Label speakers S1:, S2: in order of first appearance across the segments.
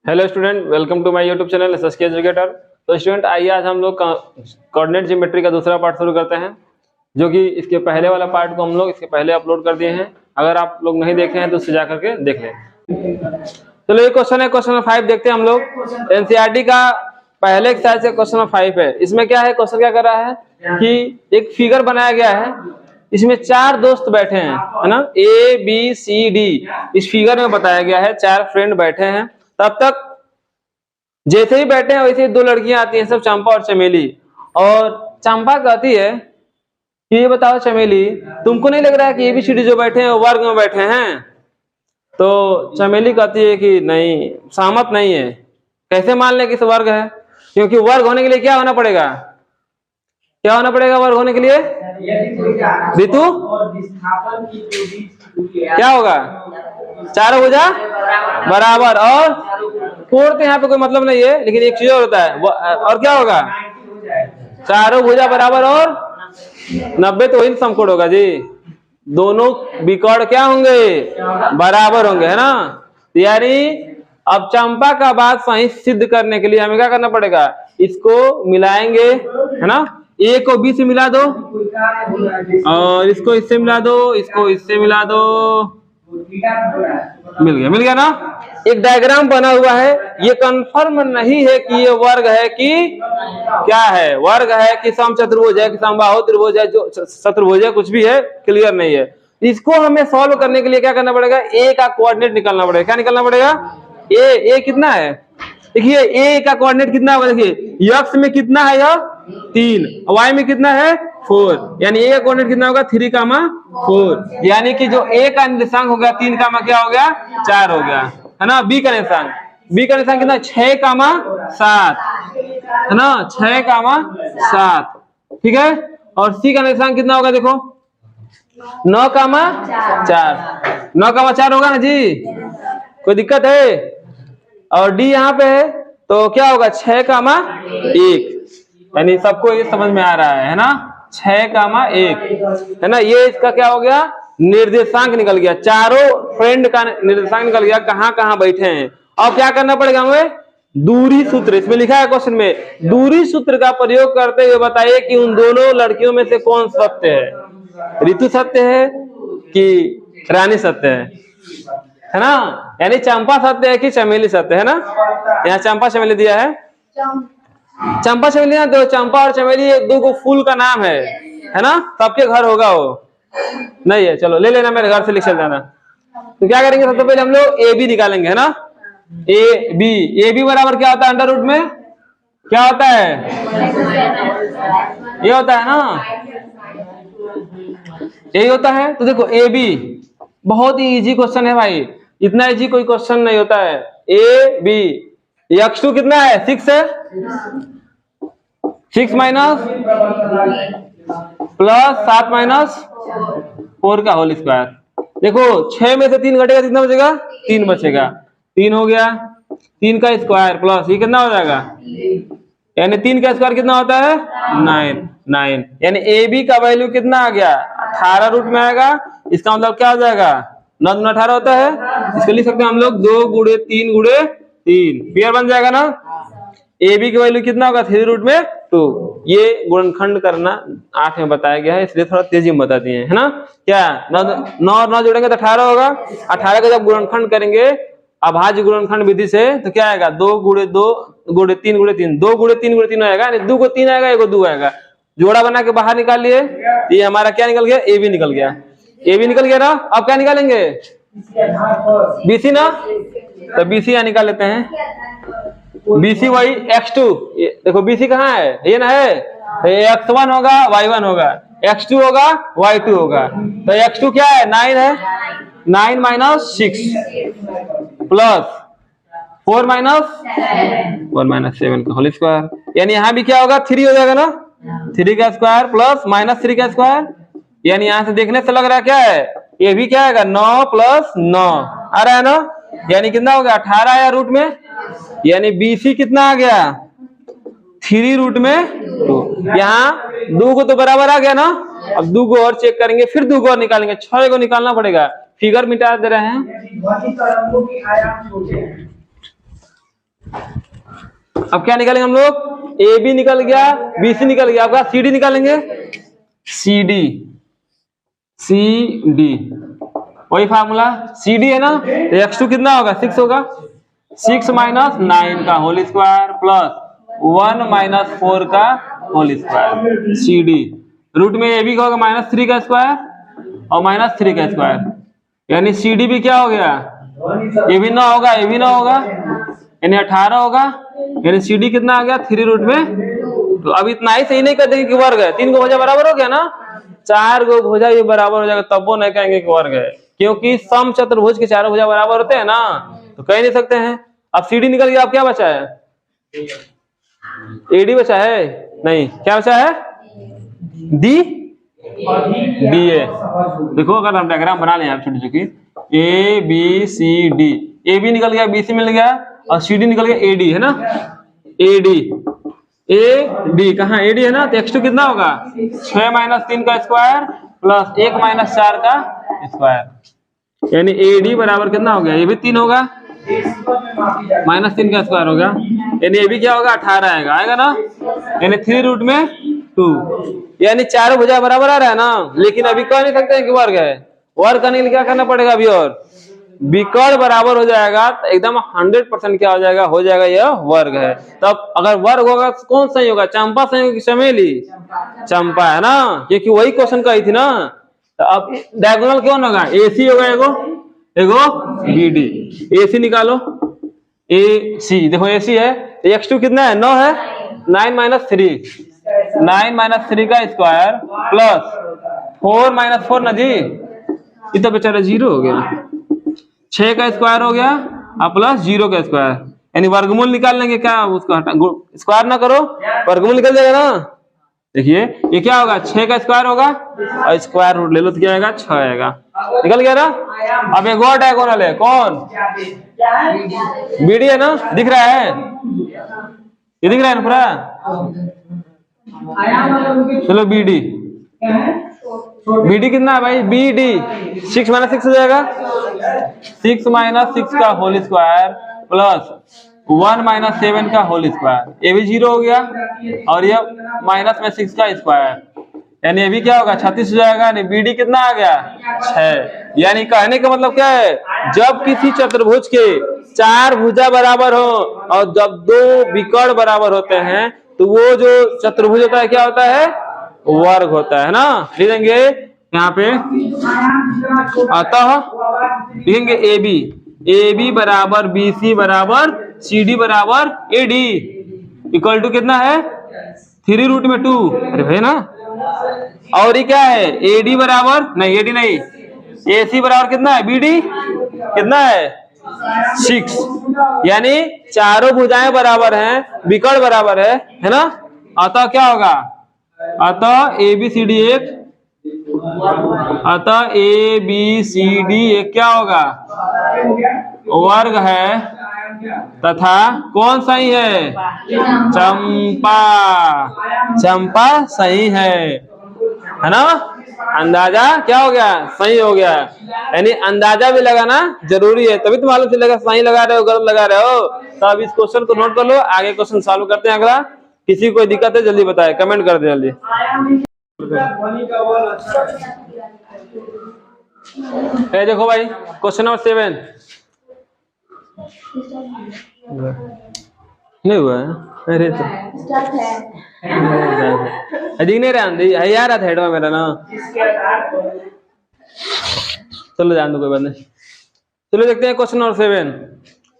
S1: Hello student, welcome to my YouTube channel SSK educator. तो student आइए आज हम लोग कोऑर्डिनेट ज्योमेट्री का दूसरा पार्ट शुरू करते हैं, जो कि इसके पहले वाला पार्ट को हम लोग इसके पहले अपलोड कर दिए हैं। अगर आप लोग नहीं देखे हैं तो उससे जाकर के देख लें। चलो ये क्वेश्चन है, क्वेश्चन नंबर 5 देखते हैं हम लोग। एनसीईआरटी का पहले एक्सरसाइज से क्वेश्चन नंबर 5 है। इसमें क्या है, क्वेश्चन क्या कर रहा है कि एक फिगर बनाया गया है, इसमें 4 दोस्त बैठे हैं, है ना, ए बी सी डी। इस फिगर में बताया गया है 4 फ्रेंड बैठे हैं। तब तक जैसे ही बैठे हैं वैसे ही 2 लड़कियां आती हैं, सब चंपा और चमेली। और चंपा कहती है कि ये बताओ चमेली, तुमको नहीं लग रहा है कि ABCD जो बैठे हैं वो वर्ग में बैठे हैं? तो चमेली कहती है कि नहीं, सहमत नहीं है। कैसे मान ले कि इस वर्ग है? क्योंकि वर्ग होने के लिए क्या होना पड़ेगा, क्या होना पड़ेगा वर्ग होने के लिए? ऋतु क्या होगा? चारों भुजा बराबर। और कोण तो यहाँ पे कोई मतलब नहीं है, लेकिन एक चीज और होता है, और क्या होगा? चारों भुजा बराबर और 90 तो वही समकोण होगा जी। दोनों विकर्ण क्या होंगे? बराबर होंगे, है ना। यानी अब चंपा का बात सही सिद्ध करने के लिए हमें क्या करना पड़ेगा? इसको मिलाएंगे, है ना। ए को बी से मिला दो और इसको इससे मिला दो, इसको इससे मिला दो, मिल गया ना। एक डायग्राम बना हुआ है। ये कंफर्म नहीं है कि ये वर्ग है कि क्या है, वर्ग है कि समचतुर्भुज है कि समबाहु त्रिभुज है, जो चतुर्भुज है, कुछ भी है, क्लियर नहीं है। इसको हमें सॉल्व करने के लिए क्या करना पड़ेगा? ए का कोऑर्डिनेट निकालना पड़ेगा। क्या निकालना पड़ेगा? ए कितना है? देखिए ए का कोऑर्डिनेट कितना होगा, देखिए एक्स में कितना है, यह 3, वाई में कितना है 4, यानी ए का कोऑर्डिनेट कितना होगा 3, 4। यानी कि जो ए का निर्देशांक हो गया 3, क्या हो गया 4 हो गया, है ना। बी का निर्देशांक कितना 6, 7, है ना, 6, 7, ठीक है। और सी का निर्देशांक कितना होगा, देखो 9, 4, 9, 4 होगा ना जी, कोई दिक्कत है? और डी यहाँ पे है तो क्या होगा 6, 1, यानी सबको ये समझ में आ रहा है ना, 6, 1, है ना। ये इसका क्या हो गया? निर्देशांक निकल गया, चारों फ्रेंड का निर्देशांक निकल गया, कहाँ कहाँ बैठे हैं। अब क्या करना पड़ेगा हमें? दूरी सूत्र, इसमें लिखा है क्वेश्चन में, दूरी सूत्र का प्रयोग करते हुए बताइए कि उन दोनों लड़कियों में से कौन सत्य है। ऋतु सत्य है कि रानी सत्य है ना। यानी चंपा सत्य है कि चमेली सत्य है ना। यहाँ चंपा चमेली दिया है, चंपा चमेली ना, तो चंपा और चमेली एक दो फूल का नाम है ना। सबके घर होगा वो नहीं है, चलो ले लेना, मेरे घर से लिख चल जाना। तो क्या करेंगे, सबसे पहले हम लोग ए बी निकालेंगे, है ना। ए बी बराबर क्या होता है? अंडर रूट में क्या होता है? ये होता है ना, यही होता है। तो देखो ए बी बहुत ही इजी क्वेश्चन है भाई, इतना इजी कोई क्वेश्चन नहीं होता है। ए बी, x2 कितना है? 6 है, 6 माइनस प्लस 7 - 4 का होल स्क्वायर। देखो 6 में से 3 घटेगा, कितना बचेगा? 3 बचेगा, 3 हो गया, 3 का स्क्वायर प्लस ये कितना हो जाएगा, यानी 3 का स्क्वायर कितना होता है 9। यानी ए बी का वैल्यू कितना आ गया? 18 रूट में आएगा। इसका मतलब क्या हो जाएगा? 9 दूना 18 होता है। इसको लिख सकते हैं हम लोग 2 × 3 × 3, क्लियर बन जाएगा ना। ए बी की वैल्यू कितना होगा? 3 रूट में 2। ये गुणनखंड करना 8 में बताया गया है, इसलिए थोड़ा तेजी में बता दिए, है ना। क्या 9 और 9 जोड़ेंगे तो 18 होगा। 18 का जब गुणनखंड करेंगे अभाज्य गुणनखंड विधि से तो क्या आएगा? 2 × 2 × 3 × 3, 2 × 3 × 3 आएगा, 2 को 3 आएगा, 1 को 2 आएगा। जोड़ा बना के बाहर निकाल लिए, ये हमारा क्या निकल गया? ए बी निकल गया। ए बी निकल गया ना। अब क्या निकालेंगे? BC ना, तो BC यहाँ निकाल लेते हैं। BC वही x2, देखो BC कहाँ है? ये ना है, x1 होगा, y1 होगा, x2 होगा, y2 होगा। तो x2 क्या है? 9 है, 9 - 6 प्लस 4 - 7 का होल स्क्वायर। यानी यहाँ भी क्या होगा? 3 हो जाएगा ना, 3 का स्क्वायर प्लस -3 का स्क्वायर। यानी यहाँ से देखने से लग रहा है क्या है? ये भी क्या आएगा? 9 + 9 आ रहा है ना। यानी कितना हो गया? 18 आया रूट में। यानी BC कितना आ गया? 3 रूट में 2। यहाँ 2 को तो बराबर आ गया ना। अब 2 को और चेक करेंगे, फिर 2 को और निकालेंगे, 6 को निकालना पड़ेगा। फिगर मिटा दे रहे हैं। अब क्या निकालेंगे हम लोग, ए बी निकल गया, बी सी निकल गया, आपका सी डी निकालेंगे, सी डी, सी डी वही फार्मूला, सी डी है ना, तो x2 कितना होगा 6 होगा, 6 माइनस 9 का होल स्क्वायर प्लस 1 माइनस 4 का whole square, C D root में ए बी का होगा -3 का स्क्वायर और -3 का स्क्वायर, यानी सी डी भी क्या हो गया, ये भी ना होगा, ये भी ना होगा, यानी 18 होगा, यानी सी डी कितना आ गया 3 रूट में। तो अब इतना ही सही नहीं कर देंगे कि वर्ग है, 3 को भुजा बराबर हो गया ना, 4 को भुजा ये बराबर हो जाएगा, तब वो नहीं कहेंगे कि वर्ग है, क्योंकि सम चतुर्भुज के चारों भुजा बराबर होते हैं ना, तो कह नहीं सकते हैं। अब सी डी निकल गया, अब क्या बचा है, ए डी बचा है, नहीं क्या बचा है, डी डी ए। देखो अगर हम डायग्राम बना लें छोटी छोटी, A B C D, A B निकल गया, बी सी मिल गया और सी डी निकल गया, ए डी है ना, ए डी, ए डी कहाँ ए डी है ना, तो x2 कितना होगा 6 माइनस 3 का स्क्वायर प्लस 1 माइनस 4 का स्क्वायर, यानी ए डी बराबर कितना हो गया, ये भी 3 होगा, -3 का स्क्वायर होगा, यानी ये भी क्या होगा 18 आएगा, आएगा ना, यानी 3 रूट में 2, यानी चारों भुजा बराबर आ रहा है ना, लेकिन अभी कह नहीं सकते हैं कि वर्ग है, वर्ग करने के लिए क्या करना पड़ेगा अभी, और विकर्ण बराबर हो जाएगा तो एकदम 100% क्या हो जाएगा यह वर्ग है। तब अगर वर्ग होगा तो कौन सही होगा, चंपा सही होगी कि चमेली, चंपा है ना, क्योंकि वही क्वेश्चन कही थी ना। तो अब डायगोनल कौन होगा, ए सी होगा, एगो बी डी, ए सी निकालो, ए सी देखो ए सी है, x2 कितना है 9 है, 9 माइनस 3 का स्क्वायर प्लस 4 माइनस 4 ना जी, ये तो बेचारा 0 हो गया, 6 का स्क्वायर हो गया और प्लस 0 का स्क्वायर, यानी वर्गमूल निकाल लेंगे, क्या उसको स्क्वायर ना करो, वर्गमूल निकल जाएगा ना। देखिए ये क्या होगा, 6 का स्क्वायर होगा और स्क्वायर रूट ले लो तो क्या आएगा 6 आएगा, निकल गया ना। अब एक और डायगोनल है, कौन, बीडी है ना, दिख रहा है, ये दिख रहा है ना पूरा, चलो बीडी, बीडी कितना है भाई, बी डी 6 माइनस 6 हो जाएगा, 6 माइनस 6 का होल स्क्वायर प्लस 1 माइनस 7 का होल स्क्वायर, ये भी 0 हो गया और ये माइनस में 6 का स्क्वायर, यानी ये भी क्या होगा 36 हो जाएगा, यानी बी डी कितना आ गया 6। यानी कहने का मतलब क्या है, जब किसी चतुर्भुज के 4 भुजा बराबर हो और जब 2 विकर्ण बराबर होते हैं तो वो जो चतुर्भुज होता है क्या होता है, वर्ग होता है ना। लिखेंगे यहाँ पे, अतः लिखेंगे ए बी बराबर बी सी बराबर सी डी बराबर ए डी इक्वल टू कितना है 3 रूट में 2, अरे भाई ना, और ये क्या है ए डी बराबर नहीं, ए डी नहीं, ए सी बराबर कितना है, बी डी कितना है 6, यानी चारों भुजाएं बराबर हैं, विकर्ण बराबर है ना। अतः क्या होगा, अतः ए बी सी डी एक, अतः ए बी सी डी एक क्या होगा, वर्ग है तथा कौन सही है, चंपा, चंपा सही है ना। अंदाजा क्या हो गया, सही हो गया, यानी अंदाजा भी लगाना जरूरी है, तभी तो मालूम चलेगा सही लगा रहे हो गलत लगा रहे हो। तो अब इस क्वेश्चन को नोट कर लो, आगे क्वेश्चन सॉल्व करते हैं। अगला किसी को कोई दिक्कत है जल्दी बताए, कमेंट कर दे जल्दी। देखो भाई क्वेश्चन नंबर 7 नहीं हुआ है, अरे तो दिख नहीं रहा है यार, हेड में मेरा ना, चलो जान दो कोई बात नहीं। चलो देखते हैं क्वेश्चन नंबर 7।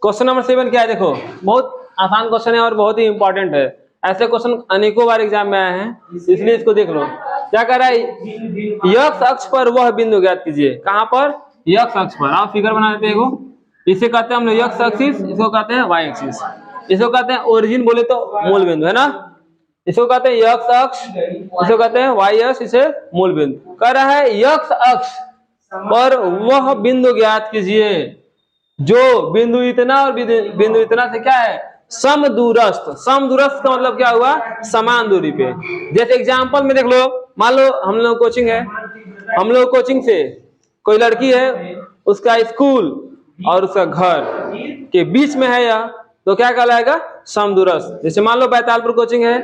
S1: क्वेश्चन नंबर 7 क्या है, देखो बहुत आसान क्वेश्चन है और बहुत ही इंपॉर्टेंट है, ऐसे क्वेश्चन अनेकों बार एग्जाम में आए हैं, इसलिए इसको देख लो। क्या कर रहा है, x अक्ष पर वह बिंदु ज्ञात कीजिए, कहां पर, x अक्ष पर। आप फिगर बना देते हैं, इसे कहते हैं हम लोग x एक्सिस, इसको कहते हैं y एक्सिस, इसको कहते हैं ओरिजिन बोले तो मूल बिंदु है ना, इसको कहते हैं x अक्ष, इसको कहते हैं y अक्ष, इसे मूल बिंदु। कह रहा है x अक्ष पर वह बिंदु ज्ञात कीजिए जो बिंदु इतना और बिंदु इतना से क्या है, समदूरस्थ। समदूरस्थ का मतलब क्या हुआ, समान दूरी पे। जैसे एग्जांपल में देख लो, मान लो हम लोग कोचिंग है, हम लोग कोचिंग से कोई लड़की है, उसका स्कूल और उसका घर के बीच में है या तो क्या कहलाएगा, समदूरस्थ। जैसे मान लो बैतालपुर कोचिंग है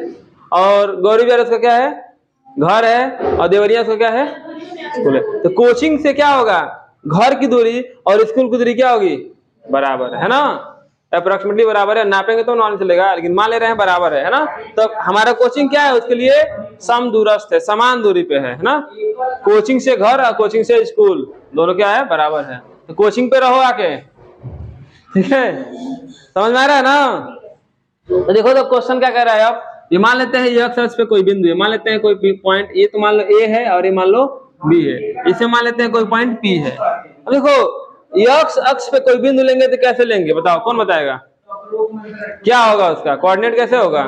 S1: और गौरी विहार उसका क्या है, घर है, और देवरिया उसका क्या है, स्कूल है। तो कोचिंग से क्या होगा, घर की दूरी और स्कूल की दूरी क्या होगी, बराबर है ना, अप्रोक्सीमेटली बराबर है। नापेंगे तो नॉन चलेगा, लेकिन मान ले रहे हैं बराबर है ना। तो हमारा कोचिंग क्या है, उसके लिए समदूरस्थ है, समान दूरी पे है ना। कोचिंग से घर और कोचिंग से स्कूल दोनों क्या है, बराबर है। तो कोचिंग पे रहो आके, ठीक है, समझ में आ रहा है ना। तो देखो तो क्वेश्चन क्या कह रहा है, अब ये मान लेते हैं ये अक्ष पे कोई बिंदु है, मान लेते हैं कोई पॉइंट, ये तो मान लो ए है और ये मान लो बी है, इसे मान लेते हैं कोई पॉइंट पी है। अब देखो ये अक्ष पे कोई बिंदु लेंगे तो कैसे लेंगे, बताओ, कौन बताएगा, क्या होगा उसका कोऑर्डिनेट कैसे होगा,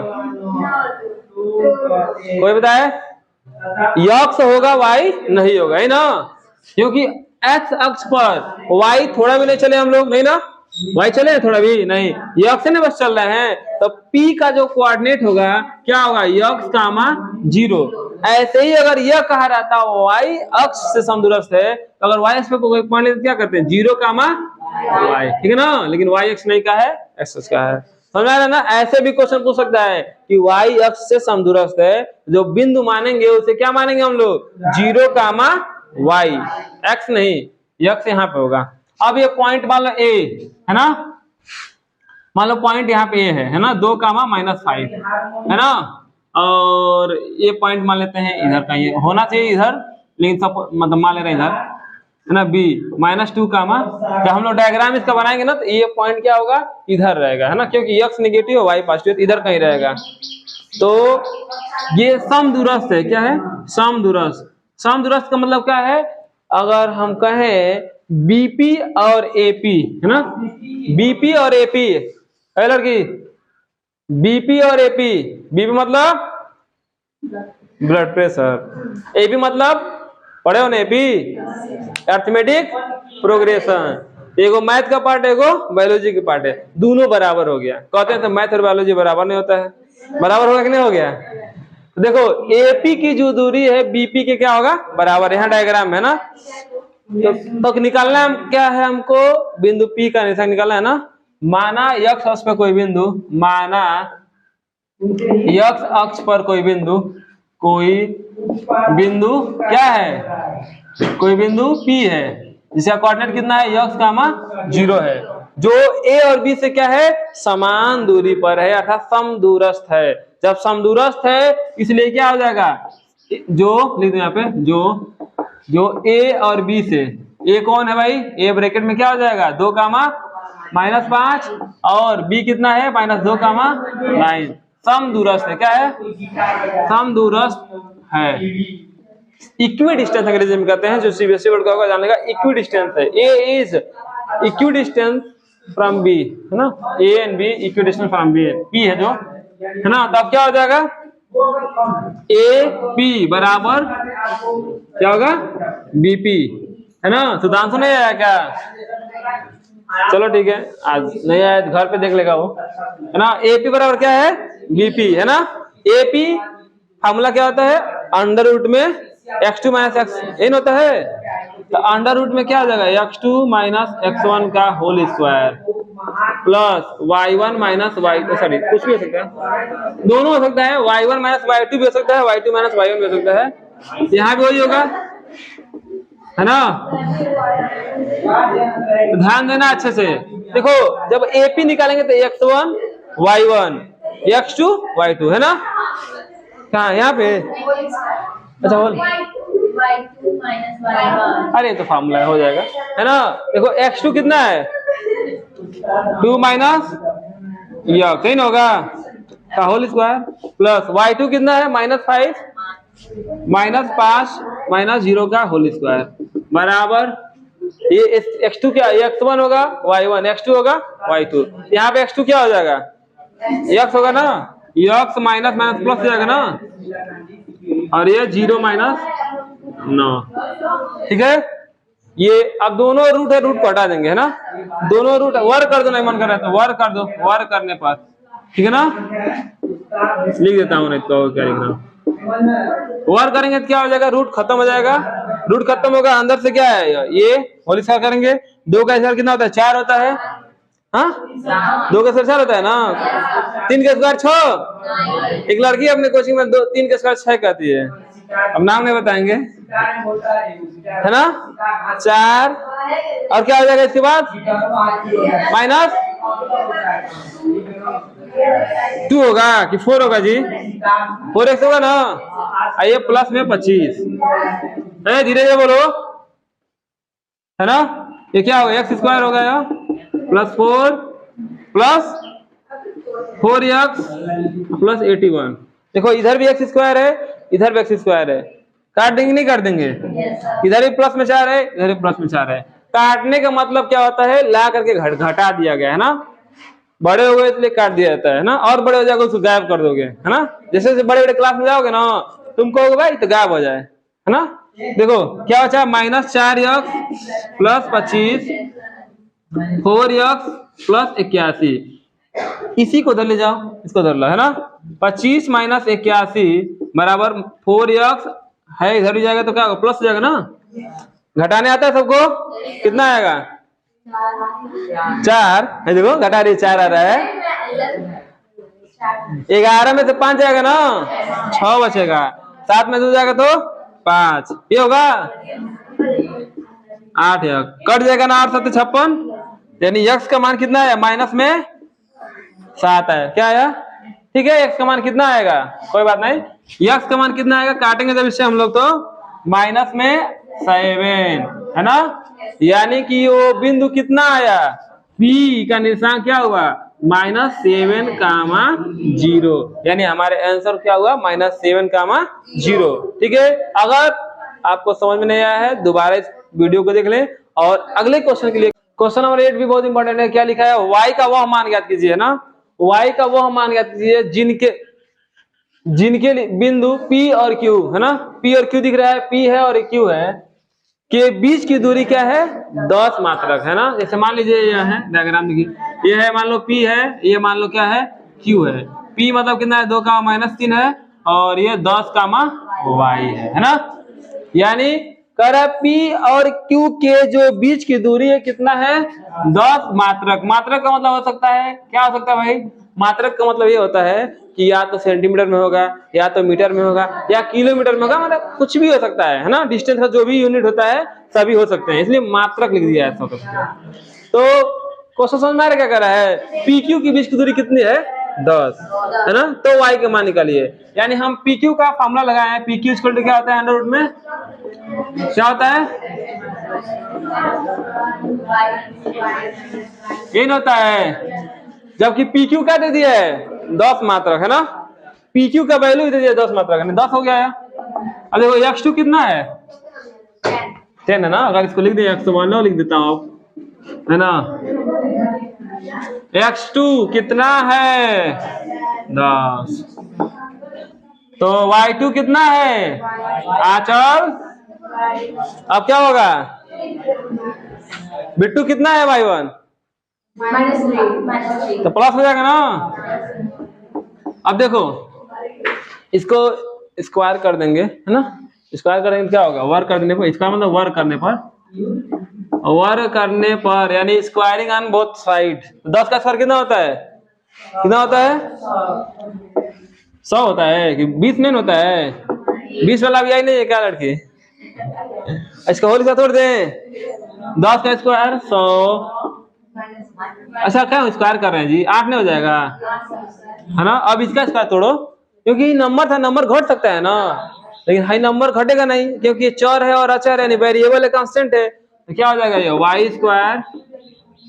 S1: कोई बताए। यक्स होगा, वाई नहीं होगा, है ना, क्योंकि एक्स अक्ष पर वाई थोड़ा भी नहीं चले हम लोग, नहीं ना, वाई चले थोड़ा भी नहीं, यक्स ने बस चल रहे हैं। तो पी का जो कोऑर्डिनेट होगा क्या होगा, यक्स कामा 0। ऐसे ही अगर यह कहा रहता वाई अक्ष से समदूरस्थ है, तो अगर वाई अक्ष पे कोई पॉइंट लेते क्या करते हैं, 0 कामा वाई, ठीक है ना। लेकिन वाई अक्ष नहीं का है, एक्स अक्ष का है, समझ में आ रहा है ना। ऐसे भी क्वेश्चन पूछ सकता है कि वाई अक्ष से समदूरस्थ है, जो बिंदु मानेंगे उसे क्या मानेंगे हम लोग, 0 कामा वाई, एक्स नहीं, यक्स यहाँ पे होगा। अब ये पॉइंट मान लो ए है ना, मान लो पॉइंट यहाँ पे ए है ना, 2 कामा -5 है ना, और ये पॉइंट मान लेते हैं इधर का, ये होना चाहिए इधर, लेकिन सब मतलब मान ले रहे हैं इधर है ना, बी -2 कामा, जब हम लोग डायग्राम इसका बनाएंगे ना तो ये पॉइंट क्या होगा, इधर रहेगा है ना, क्योंकि एक्स नेगेटिव है वाई पॉजिटिव, इधर कहीं रहेगा। तो ये समदूरस्थ है, क्या है, समदूरस्थ। समदूरस्थ का मतलब क्या है, अगर हम कहें बीपी और एपी है ना, बीपी और एपी है लड़की, बीपी और एपी, बीपी मतलब ब्लड प्रेशर, एपी मतलब पढ़े हो ना, एपी अर्थमेटिक प्रोग्रेशन। एगो मैथ का पार्ट, एगो बायोलॉजी का पार्ट है, दोनों बराबर हो गया। कहते हैं तो मैथ और बायोलॉजी बराबर नहीं होता है, बराबर होगा कि नहीं हो गया। तो देखो एपी की जो दूरी है बीपी के क्या होगा, बराबर, यहाँ डायग्राम है ना। तो निकालना है क्या है, हमको बिंदु पी का निशान निकालना है ना। माना यक्स अक्ष पर कोई बिंदु, माना यक्स अक्ष पर कोई बिंदु क्या है, कोई बिंदु P है, जिसका कोऑर्डिनेट कितना है, यक्स कामा 0 है, जो A और B से क्या है, समान दूरी पर है, अर्थात समदूरस्थ है। जब समदूरस्थ है इसलिए क्या हो जाएगा, जो लिख दो यहाँ पे, जो A और B से, A कौन है भाई, A ब्रैकेट में क्या हो जाएगा, 2 कामा -5, और B कितना है, -2 कामा 9, समदूरस्थ है, क्या है, समदूरस्थ है। इक्वी डिस्टेंस अंग्रेजी में कहते हैं, जो सीबीएसई बोर्ड का होगा जानने का, इक्वी डिस्टेंस है। A is equidistance from B है ना, A and B equidistance from B, P है जो है ना। तब क्या हो जाएगा, ए पी बराबर क्या होगा, बीपी है ना। सुधांशु नहीं आया क्या, चलो ठीक है, आज नहीं आया घर पे देख लेगा वो है ना। एपी बराबर क्या है, बीपी है ना। एपी फार्मूला क्या होता है, अंडर रूट में x2 - x होता है, तो अंडर रूट में क्या आ जाएगा, x2 - x1 का whole square plus y1 - y, sorry कुछ भी हो सकता है, दोनों हो सकता है, y1 - y2 भी हो सकता है, y2 - y1 भी हो सकता है, यहाँ भी वही होगा है ना। ध्यान देना अच्छे से, देखो जब एपी निकालेंगे तो x1 y1 x2 y2 है ना, कहाँ यहाँ पे, अच्छा बोल, अरे तो फार्मूला हो जाएगा है ना। देखो x2 कितना है, 2 माइनस यह सही ना होगा का होल स्क्वायर, प्लस y2 कितना है, -5 -0 का होल स्क्वायर बराबर, ये x2 क्या, x1 होगा y1, x2 होगा y2, यहाँ पे x2 क्या हो जाएगा, x होगा ना, x माइनस प्लस हो जाएगा ना, और ये 0 - 9, ठीक है। ये अब दोनों रूट है, रूट को हटा देंगे है ना, दोनों रूट वर्क कर दो, नहीं मन कर रहा है तो वर्क कर दो, वर्क करने पर ठीक है ना, लिख देता हूँ, नहीं तो क्या लिख रहा हूँ, वर्क करेंगे तो क्या हो जाएगा, रूट खत्म हो जाएगा, रूट खत्म होगा, अंदर से क्या है ये होल स्क्वायर करेंगे, 2 का स्क्वायर कितना होता है, 4 होता है, हाँ 2 का स्क्वायर 4 होता है ना। 3 का स्क्वायर 6। एक लड़की अपने कोचिंग में 3 का स्क्वायर 6 कहती है। अब नाम नहीं बताएंगे, है ना। 4 और क्या हो जाएगा इसके बाद माइनस 2 होगा कि 4 होगा जी? 4x होगा ना। आइए प्लस में 25, धीरे धीरे बोलो, है ना। ये क्या होगा x स्क्वायर हो गया प्लस 4 प्लस 4x प्लस 81। देखो इधर भी x स्क्वायर है, इधर भी x स्क्वायर है, काट देंगे नहीं काट देंगे? इधर भी प्लस में 4 है, इधर भी प्लस में 4 है। काटने का मतलब क्या होता है, ला करके घटा दिया गया है ना। बड़े हो गए इसलिए काट दिया जाता है ना, और बड़े हो जाएगा उसको गायब कर दोगे, है ना। जैसे जैसे बड़े बड़े क्लास में जाओगे ना, तुम कहोगे भाई तो गायब हो जाए, है ना। देखो क्या बचा, minus 4x plus 25 4x plus 81। इसी को उधर ले जाओ, इसको उधर लो, है ना। 25 माइनस 81 बराबर 4x है, इधर भी जाएगा तो क्या होगा प्लस हो जाएगा ना। घटाने आता है सबको, कितना आएगा 4 है। देखो घटा रही 4 आ रहा है। 11 में से 5 जाएगा ना, 6 बचेगा। 7 में 2 जाएगा तो 5, ये होगा 8 कट जाएगा ना। 8 7 56, यानी x का मान कितना है, माइनस में 7 है। क्या आया, ठीक है। x का मान कितना आएगा, कोई बात नहीं, x का मान कितना आएगा, काटेंगे जब इससे हम लोग तो माइनस में 7, है ना। यानी कि वो बिंदु कितना आया, P का निशान क्या हुआ -7,0, यानी हमारे आंसर क्या हुआ -7,0। ठीक है। अगर आपको समझ में नहीं आया है दोबारा इस वीडियो को देख लें और अगले क्वेश्चन के लिए। क्वेश्चन नंबर 8 भी बहुत इंपॉर्टेंट है। क्या लिखा है, y का वह मान ज्ञात कीजिए ना। y का वह मान ज्ञात कीजिए जिनके बिंदु P और Q, है ना। P और Q दिख रहा है, P है और Q है, के बीच की दूरी क्या है 10 मात्रक, है ना। जैसे मान लीजिए यह है डायग्राम देखिए, ये है मान लो P है, ये मान लो क्या है Q है। P मतलब कितना है 2 का -3 है, और ये 10 का y है ना। यानी कह रहा है P और Q के जो बीच की दूरी है कितना है 10 मात्रक। मात्रक का मतलब हो सकता है, क्या हो सकता है भाई, मात्रक का मतलब ये होता है कि या तो सेंटीमीटर में होगा, या तो मीटर में होगा, या किलोमीटर में होगा, मतलब कुछ भी हो सकता है ना। डिस्टेंस का जो भी यूनिट होता है सभी हो सकते हैं, इसलिए मात्रक लिख दिया है। तो क्वेश्चन समझ में आ रहा क्या कर रहा है, पी क्यू की बीच की दूरी कितनी है 10, है ना। तो y का मान निकालिए। यानी हम पी क्यू का फॉर्मूला लगाए हैं, पी क्यू इक्वल टू क्या होता है अंडर रूट में, क्या होता है ये होता है, जबकि पी क्यू क्या दे दिया है 10 मात्रक, है ना। पी क्यू का वैल्यू दे दिया 10 मात्रक, है 10 हो गया है। अब देखो x2 कितना है 10 है ना। अगर इसको लिख दें x1 लिख देता हूँ, है ना। x2 कितना है 10, तो y2 कितना है आचल। अब क्या होगा, बिट्टू कितना है y1 -3, तो प्लस हो जाएगा ना। अब देखो इसको स्क्वायर कर देंगे, है ना। स्क्वायर करेंगे क्या होगा, वर्क करने पर, इसका मतलब वर्क करने पर यानी स्क्वायरिंग ऑन बोथ साइड। 10 का स्क्वायर कितना होता है, कितना होता है 100 होता है कि 20 नहीं होता है। 20 वाला भी आई नहीं है क्या लड़की, इसका होल हिस्सा तोड़ दें। 10 का स्क्वायर 100, अच्छा क्या स्क्वायर कर रहे हैं जी, 8 नहीं हो जाएगा, है ना। अब इसका स्क्वायर तोड़ो, क्योंकि नंबर था, नंबर घट सकता है ना, लेकिन हाई नंबर घटेगा नहीं, क्योंकि चर है और अचर है, वेरिएबल है कांस्टेंट है, तो क्या हो जाएगा ये y स्क्वायर,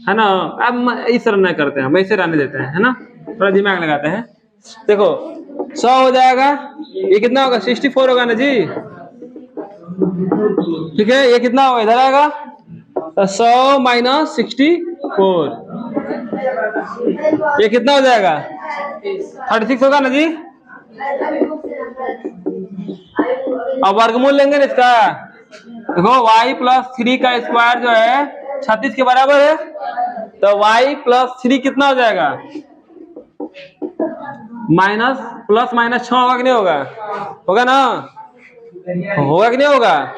S1: है ना। अब इस तरह नहीं करते हैं, हम ऐसे रहने देते हैं, है ना, थोड़ा दिमाग लगाते हैं। देखो 100 हो जाएगा, ये कितना होगा 64 होगा ना जी, ठीक है। ये कितना होगा इधर आएगा 100 माइनस 64, ये कितना हो जाएगा 36 होगा ना जी। अब वर्गमूल लेंगे ना इसका, देखो y प्लस 3 का स्क्वायर जो है 36 के बराबर है, तो y प्लस 3 कितना हो जाएगा माइनस प्लस माइनस 6 होगा कि नहीं होगा, होगा ना, होगा कि नहीं होगा।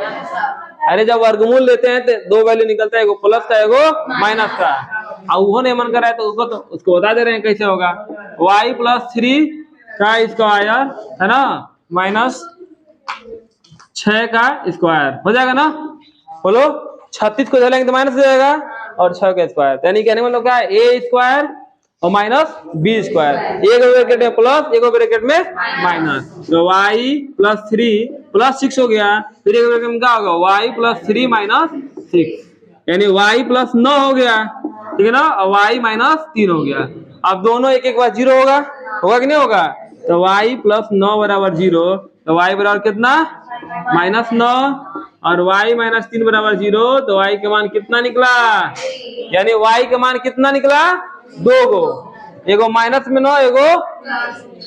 S1: अरे जब वर्गमूल लेते हैं तो दो वैल्यू निकलता है, एगो प्लस का एगो माइनस का, और वो नहीं मन कर रहा है तो उसको बता दे रहे हैं कैसे होगा। y प्लस 3 का स्क्वायर है ना माइनस 6 का स्क्वायर हो जाएगा ना। बोलो 36 को चलेंगे तो माइनस हो जाएगा और 6 का स्क्वायर, यानी कहने का मतलब क्या है a स्क्वायर और माइनस बी स्क्वायर, एक ब्रैकेट में प्लस एक ब्रैकेट में माइनस। तो y प्लस 3 प्लस 6 हो गया, फिर एक ब्रैकेट में क्या होगा y प्लस 3 माइनस 6, यानी y प्लस 9 हो गया, ठीक है ना, और y माइनस 3 हो गया। अब दोनों एक एक बार 0 होगा, होगा कि नहीं होगा। तो y प्लस 9 बराबर 0, तो y बराबर कितना माइनस 9 और y माइनस 3 बराबर 0, तो y का मान कितना निकला, यानी y का मान कितना निकला 2 गो, एगो माइनस में 9 एगो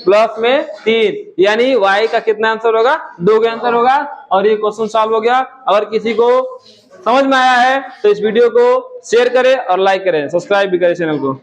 S1: प्लस में 3, यानी y का कितना आंसर होगा 2 का आंसर होगा। और ये क्वेश्चन सॉल्व हो गया। अगर किसी को समझ में आया है तो इस वीडियो को शेयर करें और लाइक करें, सब्सक्राइब भी करें चैनल को।